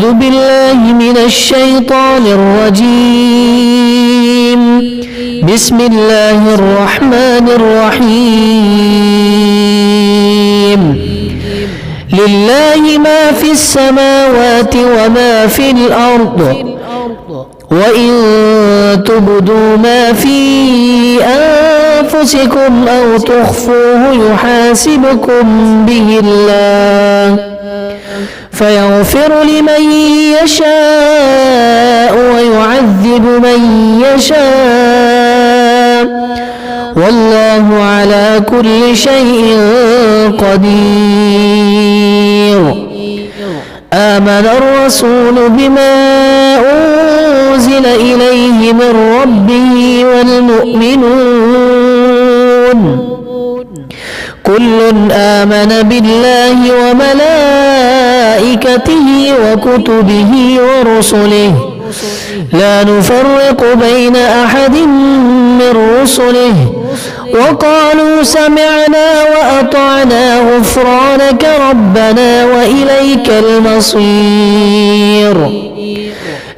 أعوذ بالله من الشيطان الرجيم. بسم الله الرحمن الرحيم. لله ما في السماوات وما في الأرض، وإن تبدوا ما في أنفسكم أو تخفوه يحاسبكم به الله، فيغفر لمن يشاء ويعذب من يشاء، والله على كل شيء قدير. آمن الرسول بما أنزل إليه من ربه والمؤمنون كل آمن بالله وملائكته وكتبه ورسله، لا نفرق بين أحد من رسله، وقالوا سمعنا وأطعنا غفرانك ربنا وإليك المصير.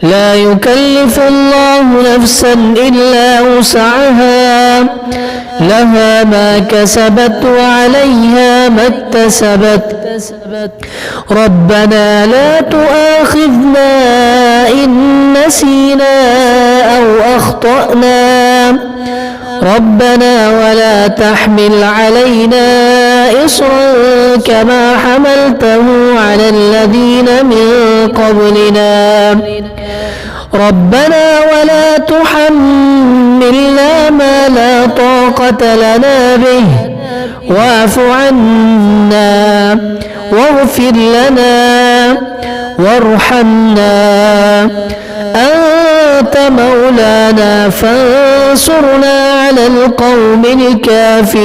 لا يكلف الله نفسا إلا وسعها، لها ما كسبت وعليها ما اكتسبت. ربنا لا تؤاخذنا إن نسينا أو أخطأنا، ربنا ولا تحمل علينا إصرا كما حملته على الذين من قبلنا، ربنا ولا تحملنا ما لا طاقة لنا به، واعف عنا واغفر لنا وارحمنا، أنت مولانا فانصرنا على القوم الكافرين.